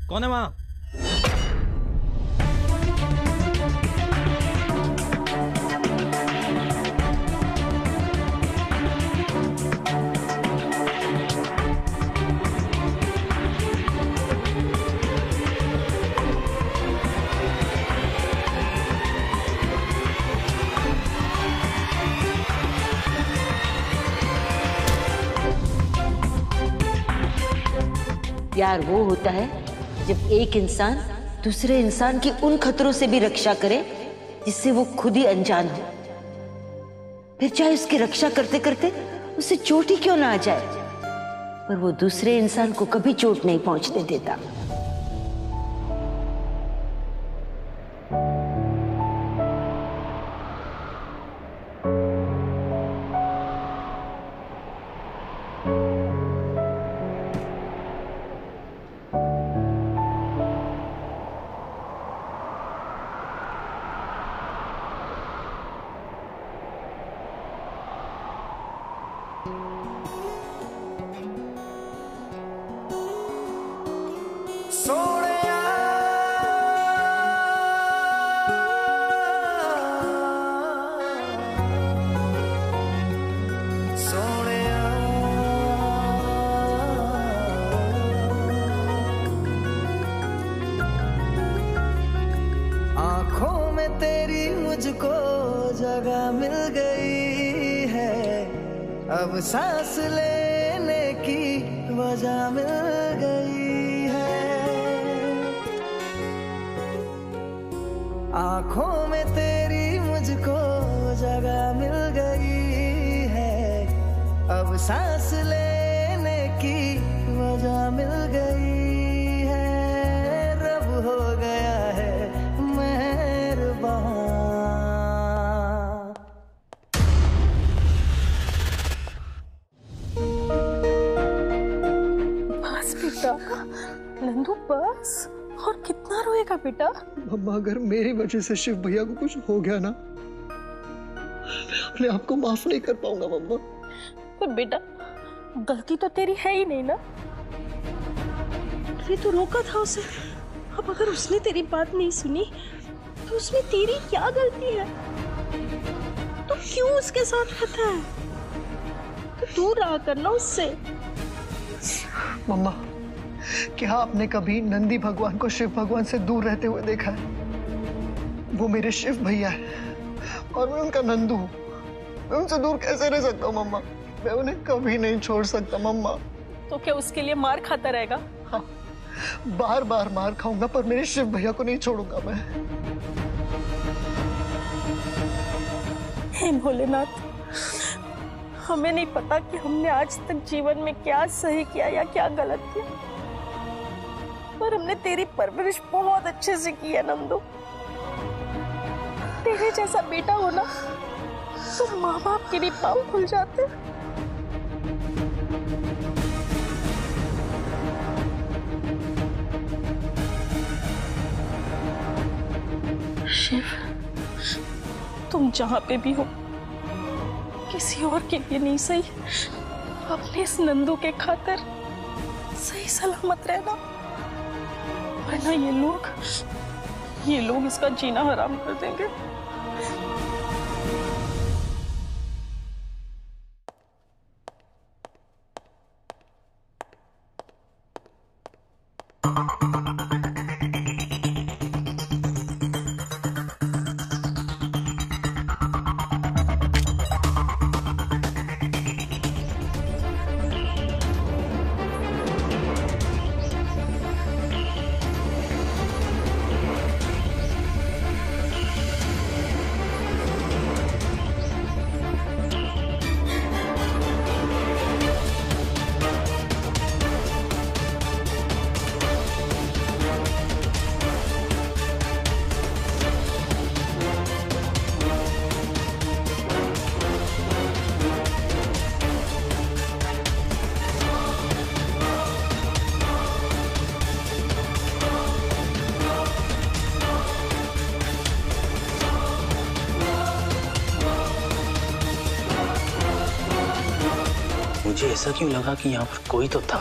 कौन है वहां? प्यार वो होता है जब एक इंसान दूसरे इंसान की उन खतरों से भी रक्षा करे जिससे वो खुद ही अनजान हो। फिर चाहे उसकी रक्षा करते करते उसे चोट ही क्यों ना आ जाए, पर वो दूसरे इंसान को कभी चोट नहीं पहुंचने देता। आँखों में तेरी मुझको जगह मिल गई है, अब सांस लेने की वजह मिल गई है। आँखों में तेरी मुझको जगह मिल गई है, अब सांस लेने की वजह मिल गई है। रब हो गया है मेहरबान। बस बेटा, नंदू बस। और कितना रोएगा बेटा? मम्मा, अगर मेरी वजह से शिव भैया को कुछ हो गया ना, मैं अपने आप को माफ नहीं कर पाऊंगा मम्मा। पर बेटा, गलती तो तेरी है ही नहीं ना। फिर तू रोका था उसे। अब अगर उसने तेरी बात नहीं सुनी तो उसमें तेरी क्या गलती है? तू क्यों उसके साथ रहता है? तो दूर रहा करना उससे। मम्मा, क्या आपने कभी नंदी भगवान को शिव भगवान से दूर रहते हुए देखा है? वो मेरे शिव भैया है और मैं उनका नंदू हूँ। मैं उनसे दूर कैसे रह सकता हूँ मम्मा? मैं उन्हें कभी नहीं छोड़ सकता मम्मा। तो क्या उसके लिए मार खाता रहेगा? हाँ, बार बार मार खाऊंगा, पर मेरे शिव भैया को नहीं छोड़ूंगा मैं। हे भोलेनाथ, हमें नहीं पता कि हमने आज तक जीवन में क्या सही किया या क्या गलत किया, पर हमने तेरी परवरिश बहुत अच्छे से की है नंदू। तेरे जैसा बेटा हो ना तो माँ बाप के भी पाँव खुल जाते। शिव, तुम जहां पे भी हो, किसी और के लिए नहीं सही, अपने इस नंदू के खातिर सही सलामत रहना, वरना ये लोग इसका जीना हराम कर देंगे। मुझे ऐसा क्यों लगा कि यहाँ पर कोई तो था।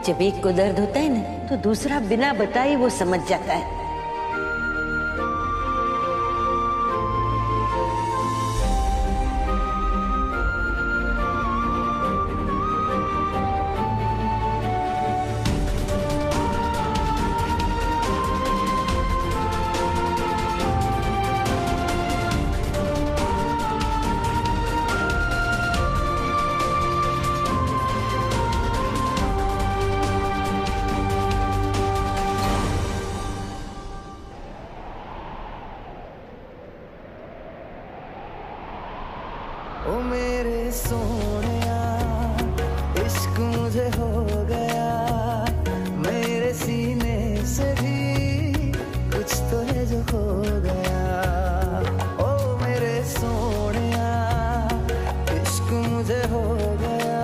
जब एक को दर्द होता है ना तो दूसरा बिना बताए वो समझ जाता है। ओ मेरे सोनिया इश्क मुझे हो गया, मेरे सीने से भी कुछ तो है जो खो गया। ओ मेरे सोनिया इश्क मुझे हो गया,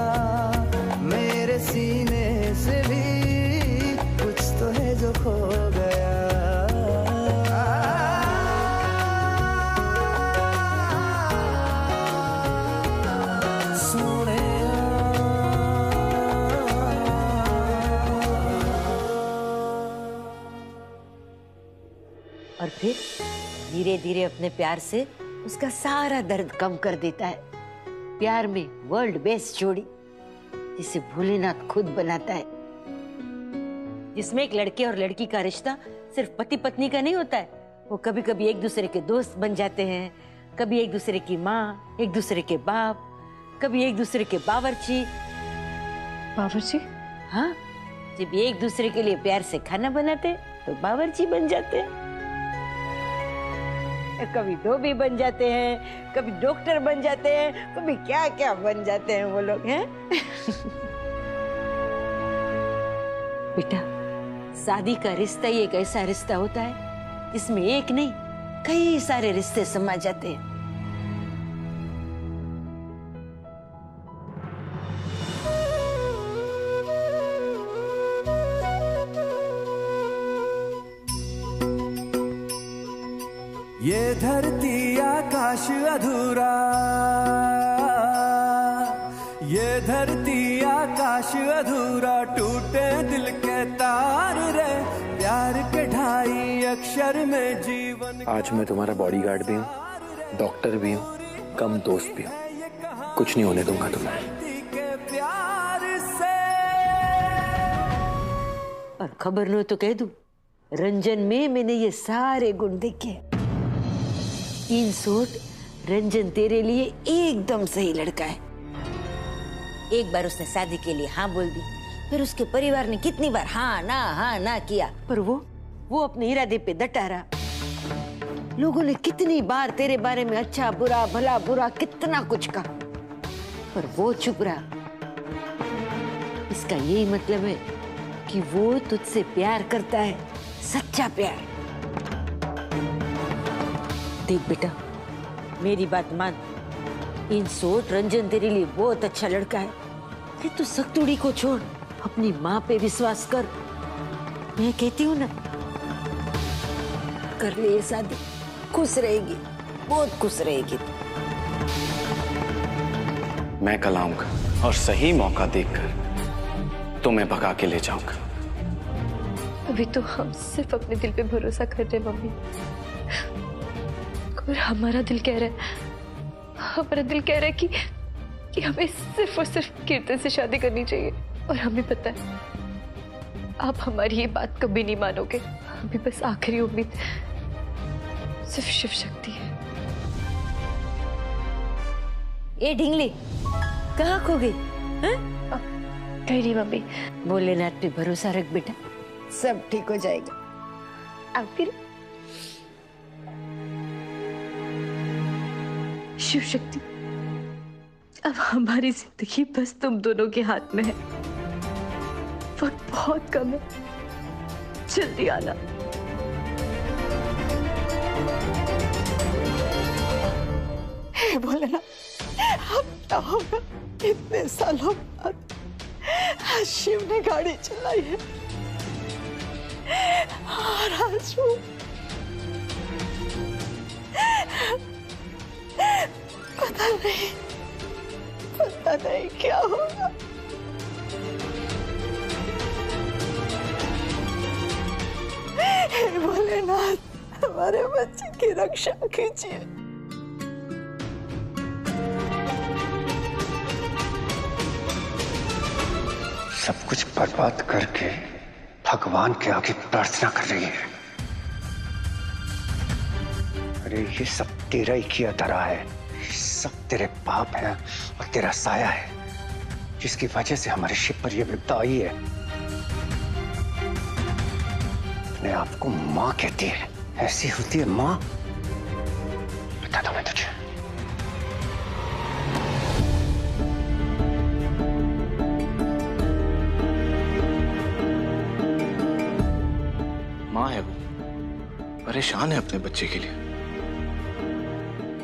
मेरे सीने से भी कुछ तो है जो खो गया। और फिर धीरे धीरे अपने प्यार से उसका सारा दर्द कम कर देता है। प्यार में वर्ल्ड बेस्ट जोड़ी जिसे भोलेनाथ खुद बनाता है, जिसमें एक लड़के और लड़की का रिश्ता सिर्फ पति पत्नी का नहीं होता है। वो कभी कभी एक दूसरे के दोस्त बन जाते हैं, कभी एक दूसरे की माँ, एक दूसरे के बाप, कभी एक दूसरे के बावर्ची। बावर्ची? हाँ, जब एक दूसरे के लिए प्यार से खाना बनाते तो बावर्ची बन जाते हैं। कभी धोबी बन जाते हैं, कभी डॉक्टर बन जाते हैं, कभी क्या क्या बन जाते हैं वो लोग हैं। बेटा, शादी का रिश्ता ही एक ऐसा रिश्ता होता है जिसमें एक नहीं कई सारे रिश्ते समा जाते हैं। ये धरती आकाश अधूरा, ये धरती आकाश अधूरा, टूटे दिल के तार रे, प्यार के ढाई अक्षर में जीवन। आज मैं तुम्हारा बॉडीगार्ड भी हूँ, डॉक्टर भी हूँ, कम दोस्त भी हूँ। कुछ नहीं होने दूंगा तुम्हें। और खबर न हो तो कह दूं, रंजन में मैंने ये सारे गुण देखे। इन सोट रंजन तेरे लिए एकदम सही लड़का है। एक बार उसने शादी के लिए हाँ बोल दी, फिर उसके परिवार ने कितनी बार हाँ ना किया, पर वो अपने इरादे पे डटा रहा। लोगों ने कितनी बार तेरे बारे में अच्छा बुरा भला बुरा कितना कुछ कहा, पर वो चुप रहा। इसका यही मतलब है कि वो तुझसे प्यार करता है, सच्चा प्यार। देख बेटा, मेरी बात मान, इन सोट रंजन तेरे लिए बहुत अच्छा लड़का है। फिर तू सख्तुड़ी को छोड़, अपनी माँ पे विश्वास कर। मैं कहती हूँ ना, कर ले ये शादी, खुश रहेगी, बहुत खुश रहेगी। मैं कल आऊंगा और सही मौका देखकर तुम्हें भगा के ले जाऊंगा। अभी तो हम सिर्फ अपने दिल पे भरोसा कर रहे हैं मम्मी, और हमारा दिल कह रहा है कि हमें सिर्फ और सिर्फ कीर्तन से शादी करनी चाहिए। और हमें पता है आप हमारी ये बात कभी नहीं मानोगे। अभी बस आखिरी उम्मीद सिर्फ शिव शक्ति है। ए ढिंगली, कहाँ खो गई? कहीं नहीं मम्मी। भोलेनाथ पे भरोसा रख बेटा, सब ठीक हो जाएगा। अब फिर शिव शक्ति, अब हमारी जिंदगी बस तुम दोनों के हाथ में है। वक्त बहुत कम है, जल्दी आना। हे भोलेनाथ, अब क्या होगा? इतने सालों बाद आज शिव ने गाड़ी चलाई है और आज वो पता नहीं क्या होगा। भोलेनाथ हमारे बच्चे की रक्षा कीजिए। सब कुछ बर्बाद करके भगवान के आगे प्रार्थना कर रही है। अरे ये सब तेरा ही किया धरा है, ये सब तेरे पाप है और तेरा साया है, जिसकी वजह से हमारे शिव पर यह विपदा आई है। अपने आप को माँ कहती है, ऐसी होती है माँ? बता दो मैं तुझे। माँ है वो, परेशान है अपने बच्चे के लिए।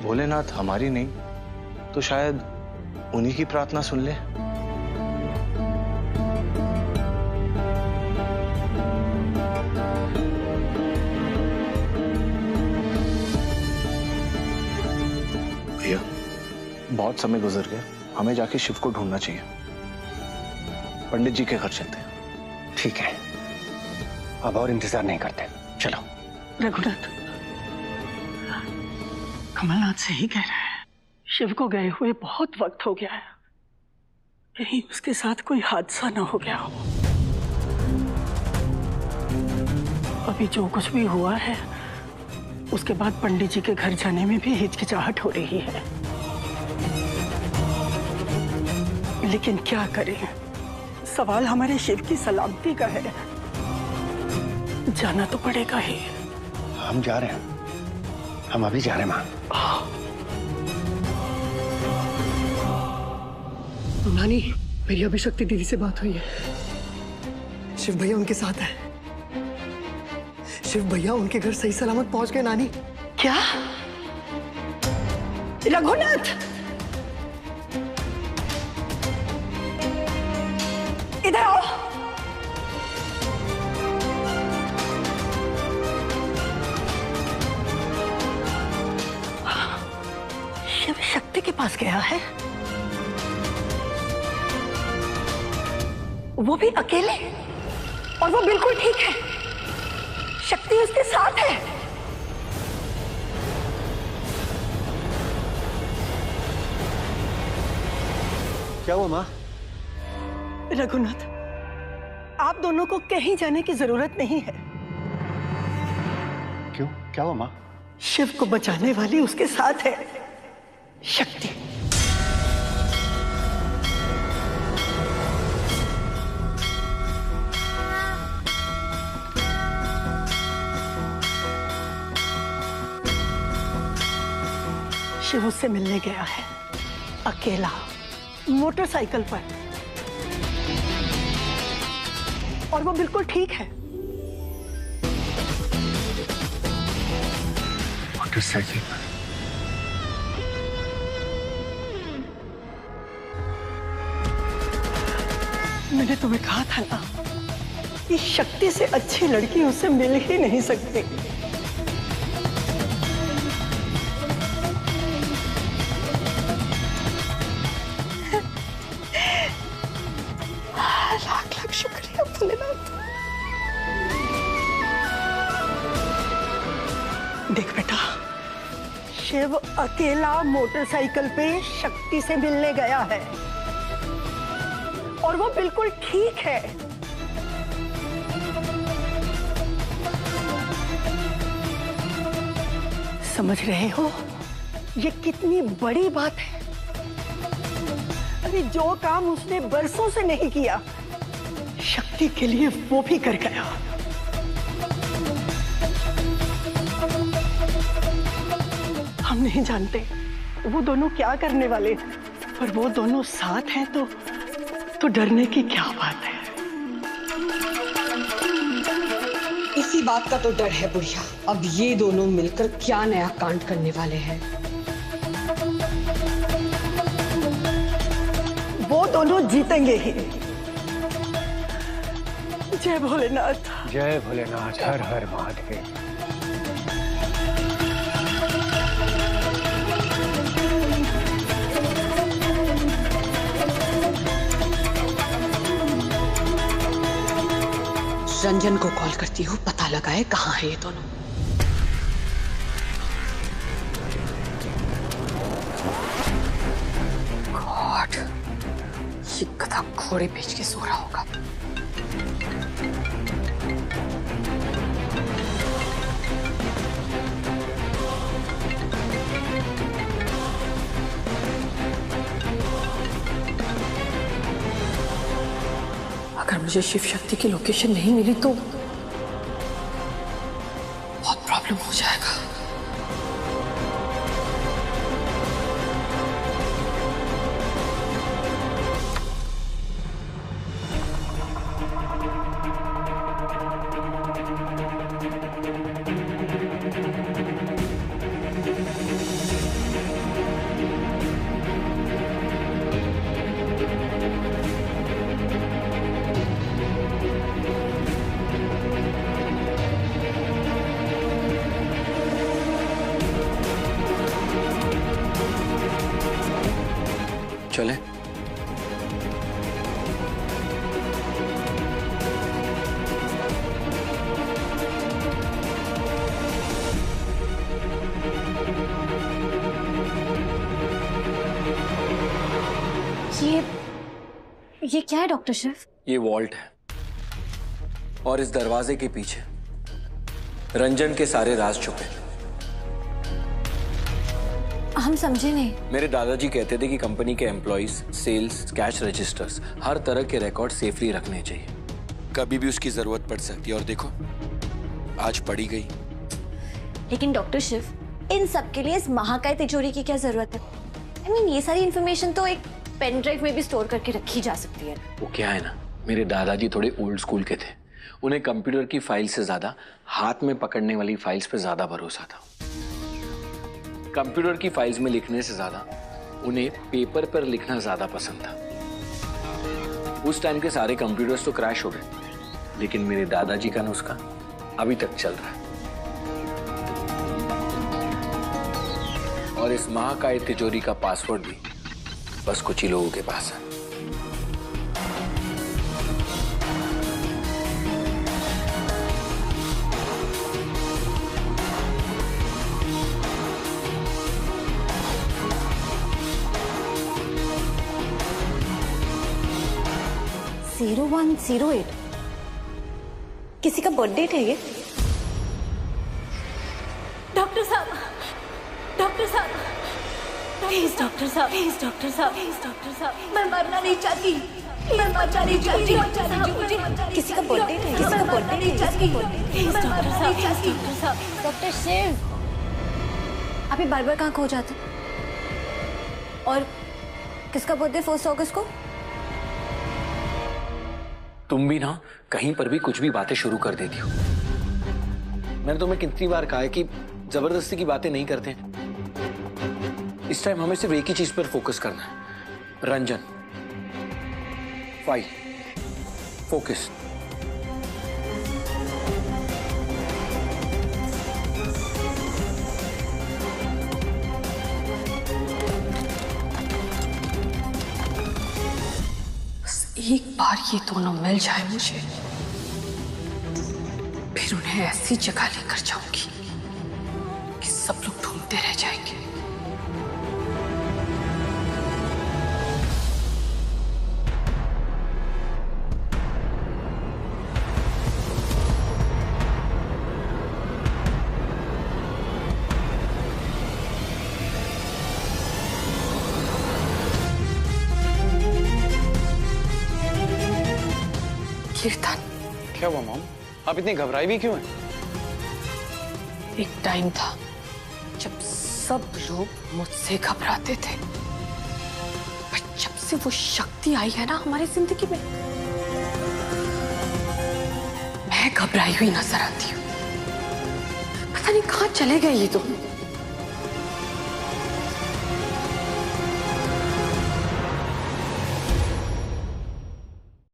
भोलेनाथ हमारी नहीं तो शायद उन्हीं की प्रार्थना सुन ले। भैया बहुत समय गुजर गया, हमें जाके शिव को ढूंढना चाहिए। पंडित जी के घर चलते हैं। ठीक है, अब और इंतजार नहीं करते, चलो। रघुनाथ, कमलनाथ सही कह रहा है। शिव को गए हुए बहुत वक्त हो गया है, कहीं उसके साथ कोई हादसा ना हो गया हो। अभी जो कुछ भी हुआ है उसके बाद पंडित जी के घर जाने में भी हिचकिचाहट हो रही है। लेकिन क्या करें, सवाल हमारे शिव की सलामती का है। जाना तो पड़ेगा ही। हम जा रहे हैं, हम अभी जा रहे हैं माँ। नानी, मेरी अभी शक्ति दीदी से बात हुई है। शिव भैया उनके साथ है। शिव भैया उनके घर सही सलामत पहुंच गए नानी। क्या? रघुनाथ, इधर आओ। शिव शक्ति के पास गया है, वो भी अकेले, और वो बिल्कुल ठीक है। शक्ति उसके साथ है। क्या हुआ माँ? रघुनाथ, आप दोनों को कहीं जाने की जरूरत नहीं है। क्यों, क्या हुआ माँ? शिव को बचाने वाली उसके साथ है, शक्ति। शिव उससे मिलने गया है, अकेला, मोटरसाइकिल पर, और वो बिल्कुल ठीक है। मोटरसाइकिल पर? मैंने तुम्हें कहा था ना, कि शक्ति से अच्छी लड़की उससे मिल ही नहीं सकती। लाख लाख शुक्रिया भोलेनाथ। देख बेटा, शिव अकेला मोटरसाइकिल पे शक्ति से मिलने गया है, और वो बिल्कुल ठीक है। समझ रहे हो ये कितनी बड़ी बात है? अरे जो काम उसने बरसों से नहीं किया, शक्ति के लिए वो भी कर गया। हम नहीं जानते वो दोनों क्या करने वाले हैं, पर वो दोनों साथ हैं तो डरने की क्या बात है। इसी बात का तो डर है बुढ़िया, अब ये दोनों मिलकर क्या नया कांड करने वाले हैं। वो दोनों जीतेंगे ही। जय भोलेनाथ। जय भोलेनाथ, हर हर महादेव। रंजन को कॉल करती हूँ, पता लगाए कहाँ है ये दोनों। सीधा घोड़े बेच के सो रहा होगा। अगर मुझे शिव शक्ति की लोकेशन नहीं मिली तो बहुत प्रॉब्लम हो जाएगा। चले। ये क्या है डॉक्टर शिव? ये वॉल्ट है और इस दरवाजे के पीछे रंजन के सारे राज छुपे। हम समझे नहीं। मेरे दादाजी कहते थे कि कंपनी के एम्प्लॉइज, सेल्स, कैश रजिस्टर्स, हर तरह के रिकॉर्ड सेफली रखने चाहिए। कभी भी उसकी जरूरत पड़ सकती है और देखो आज पड़ी गई। लेकिन डॉक्टर शिव, इन सब के लिए इस महाकाय तिजोरी की क्या जरूरत है? I mean, ये सारी इन्फॉर्मेशन तो एक पेन ड्राइव में भी स्टोर करके रखी जा सकती है। वो क्या है ना, मेरे दादाजी थोड़े ओल्ड स्कूल के थे। उन्हें कंप्यूटर की फाइल से ज्यादा हाथ में पकड़ने वाली फाइल्स पे ज्यादा भरोसा था। कंप्यूटर की फाइल्स में लिखने से ज्यादा उन्हें पेपर पर लिखना ज्यादा पसंद था। उस टाइम के सारे कंप्यूटर्स तो क्रैश हो गए, लेकिन मेरे दादाजी का नुस्खा अभी तक चल रहा है। और इस महाकाय तिजोरी का पासवर्ड भी बस कुछ ही लोगों के पास है। जीरो 108 किसी का बर्थडे है ये? डॉक्टर साहब, डॉक्टर साहब, प्लीज डॉक्टर साहब, प्लीज डॉक्टर साहब, प्लीज डॉक्टर साहब, मैं मरना नहीं चाहती, मैं मरना नहीं चाहती। किसी का बर्थडे है, किसी का बर्थडे नहीं चाहती, प्लीज डॉक्टर साहब, प्लीज डॉक्टर साहब। डॉक्टर शिव, आप ये बार बार कहाँ खो जाते? और किसका बर्थडे 1 अगस्त को? तुम भी ना कहीं पर भी कुछ भी बातें शुरू कर देती हो। मैंने तुम्हें कितनी बार कहा है कि जबरदस्ती की बातें नहीं करते। इस टाइम हमें सिर्फ एक ही चीज पर फोकस करना है, रंजन। File, focus. एक बार ये दोनों मिल जाए मुझे, फिर उन्हें ऐसी जगह लेकर जाऊंगी कि सब लोग ढूंढते रह जाएंगे। कीर्तन, क्या हुआ मॉम? आप इतनी घबराई भी क्यों हैं? एक टाइम था जब सब लोग मुझसे घबराते थे, पर जब से वो शक्ति आई है ना हमारी जिंदगी में, मैं घबराई हुई नजर आती हूँ। पता नहीं कहाँ चले गए ये दोनों।